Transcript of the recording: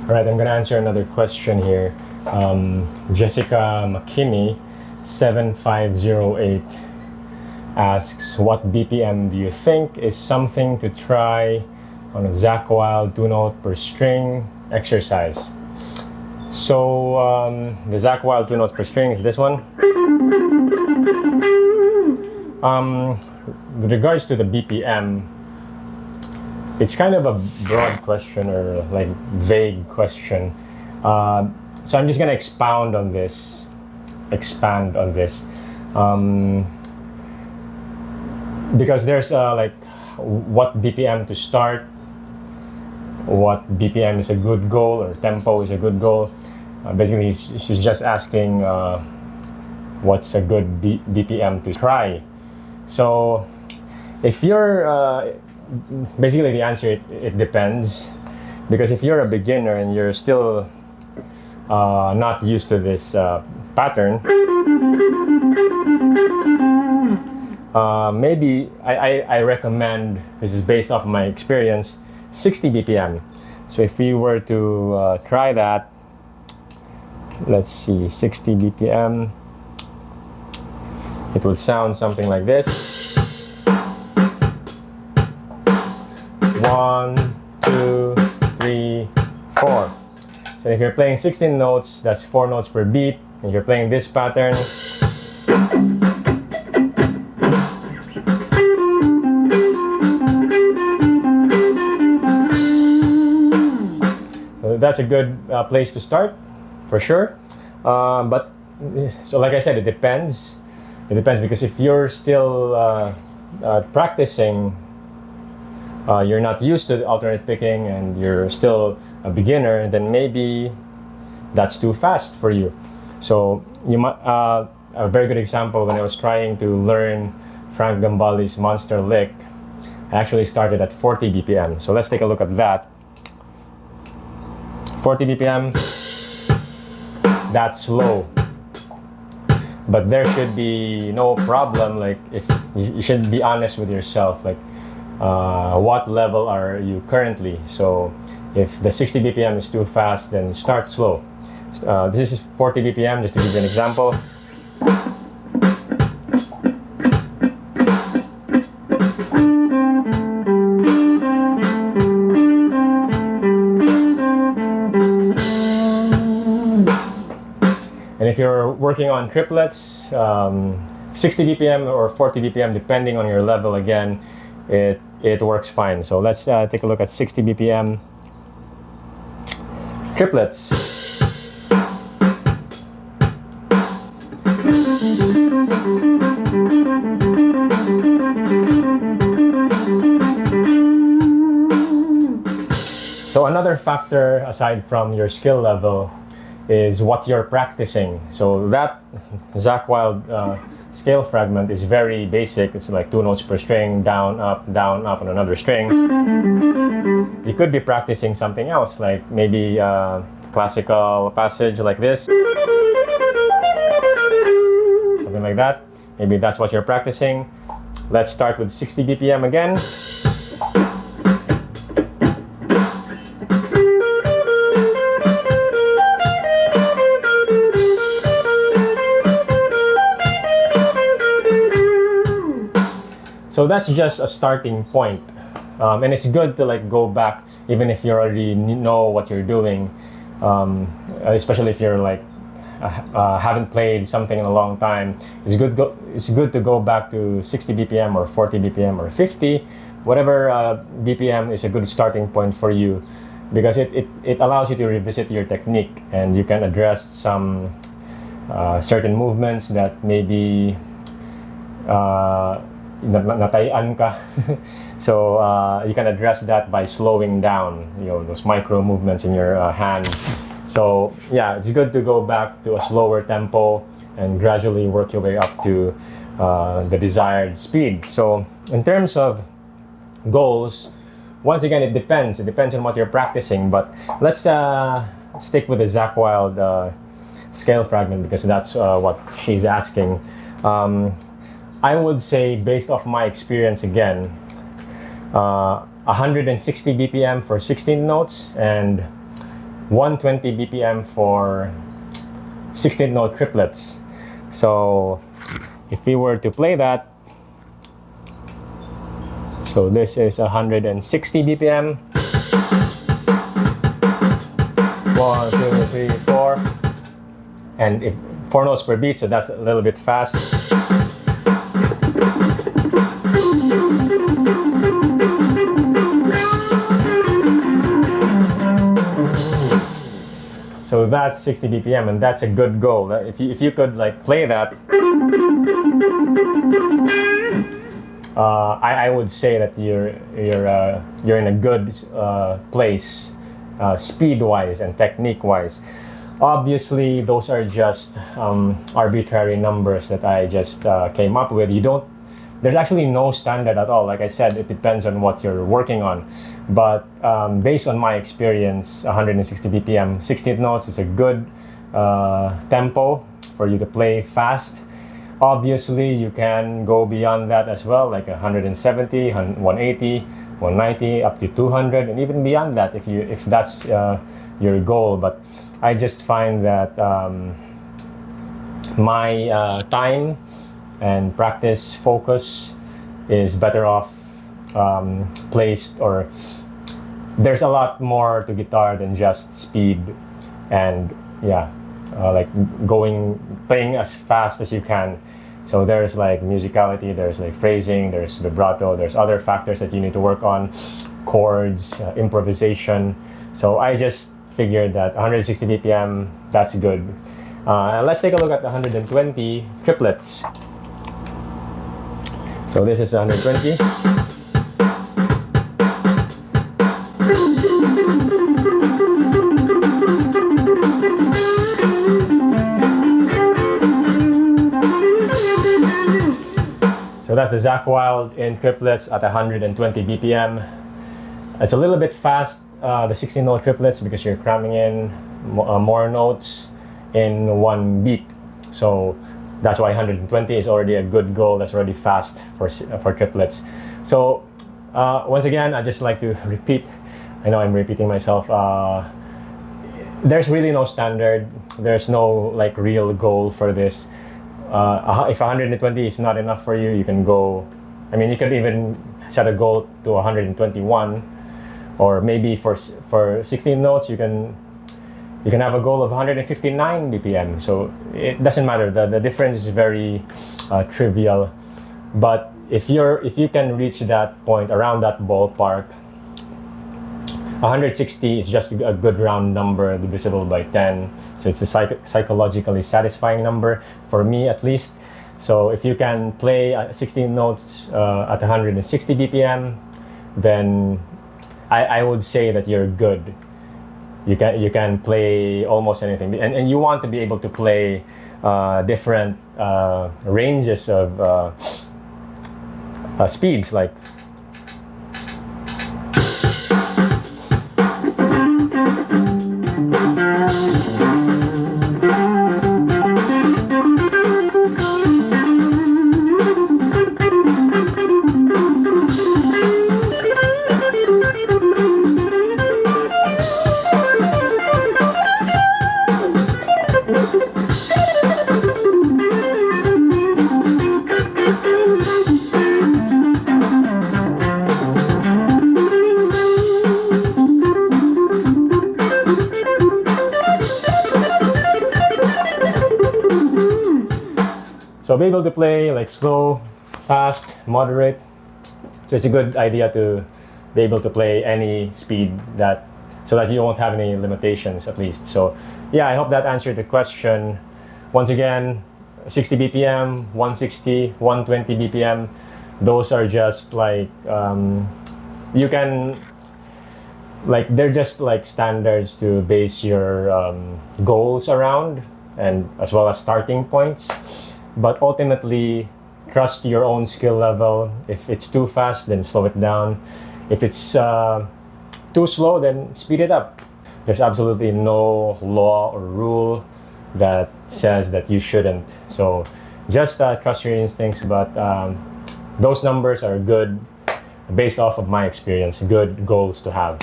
All right, I'm gonna answer another question here. Jessica McKinney 7508 asks, what BPM do you think is something to try on a Zach Wild 2-note per string exercise? So the Zach Wild 2 notes per string is this one. With regards to the BPM, it's kind of a broad question, or like vague question. So I'm just gonna expand on this. Because there's like what BPM to start, what BPM is a good goal, or tempo is a good goal. Basically, she's just asking what's a good BPM to try. So if you're basically the answer, it depends, because if you're a beginner and you're still not used to this pattern, maybe I recommend, this is based off my experience, 60 BPM. So if we were to try that, let's see, 60 BPM, it will sound something like this. 1, 2, 3, 4. So if you're playing 16 notes, that's 4 notes per beat. If you're playing this pattern, so that's a good place to start, for sure. But so like I said, it depends. It depends, because if you're still practicing, you're not used to alternate picking, and you're still a beginner, then maybe that's too fast for you. So you might, a very good example, when I was trying to learn Frank Gambale's Monster Lick, I actually started at 40 BPM. So let's take a look at that. 40 BPM, that's slow. But there should be no problem. Like, if you should be honest with yourself, like what level are you currently? So if the 60 BPM is too fast, then start slow. This is 40 BPM, just to give you an example. And if you're working on triplets, 60 BPM or 40 BPM, depending on your level, again, it works fine. So let's take a look at 60 BPM triplets. So another factor aside from your skill level is what you're practicing. So that Zach Wild scale fragment is very basic. It's like 2 notes per string, down, up, on another string. You could be practicing something else, like maybe classical passage like this, something like that. Maybe that's what you're practicing. Let's start with 60 BPM again. So that's just a starting point, and it's good to like go back, even if you already know what you're doing, especially if you're like haven't played something in a long time. It's good to go back to 60 BPM or 40 BPM or 50, whatever BPM is a good starting point for you, because it allows you to revisit your technique, and you can address some certain movements that maybe natayan ka. So you can address that by slowing down, those micro movements in your hand. So yeah, it's good to go back to a slower tempo and gradually work your way up to the desired speed. So in terms of goals, once again, it depends on what you're practicing, but let's stick with the Zach Wild scale fragment, because that's what she's asking. I would say, based off my experience again, 160 BPM for 16 notes, and 120 BPM for 16th note triplets. So if we were to play that, so this is 160 BPM. 1, 2, 3, 4. And if 4 notes per beat, so that's a little bit fast. So that's 60 BPM, and that's a good goal. If you could like play that, I would say that you're in a good place, speed-wise and technique-wise. Obviously, those are just arbitrary numbers that I just came up with. There's actually no standard at all. Like I said, it depends on what you're working on. But based on my experience, 160 BPM, 16th notes is a good tempo for you to play fast. Obviously, you can go beyond that as well, like 170, 180, 190, up to 200, and even beyond that if that's your goal. But I just find that my time and practice focus is better off placed, or there's a lot more to guitar than just speed and like playing as fast as you can. So there's like musicality, there's like phrasing, there's vibrato, there's other factors that you need to work on, chords, improvisation. So I just figured that 160 BPM, that's good. Let's take a look at the 120 triplets. So this is 120. So that's the Zakk Wylde in triplets at 120 BPM. It's a little bit fast, the 16-note triplets, because you're cramming in more notes in one beat. So that's why 120 is already a good goal. That's already fast for triplets. So once again, I just like to repeat. I know I'm repeating myself. There's really no standard. There's no like real goal for this. If 120 is not enough for you, you can go. I mean, you could even set a goal to 121, or maybe for 16 notes, you can have a goal of 159 BPM. So it doesn't matter. The difference is very trivial. But if you can reach that point, around that ballpark, 160 is just a good round number divisible by 10. So it's a psychologically satisfying number for me, at least. So if you can play 16 notes at 160 BPM, then I would say that you're good. You can play almost anything, and you want to be able to play different ranges of speeds, like so be able to play like slow, fast, moderate. So it's a good idea to be able to play any speed so that you won't have any limitations, at least. So yeah, I hope that answered the question. Once again, 60 BPM, 160, 120 BPM, those are just like, you can, like, they're just like standards to base your goals around, and as well as starting points. But ultimately, trust your own skill level. If it's too fast, then slow it down. If it's too slow, then speed it up. There's absolutely no law or rule that says that you shouldn't. So just trust your instincts. But those numbers are good, based off of my experience, good goals to have.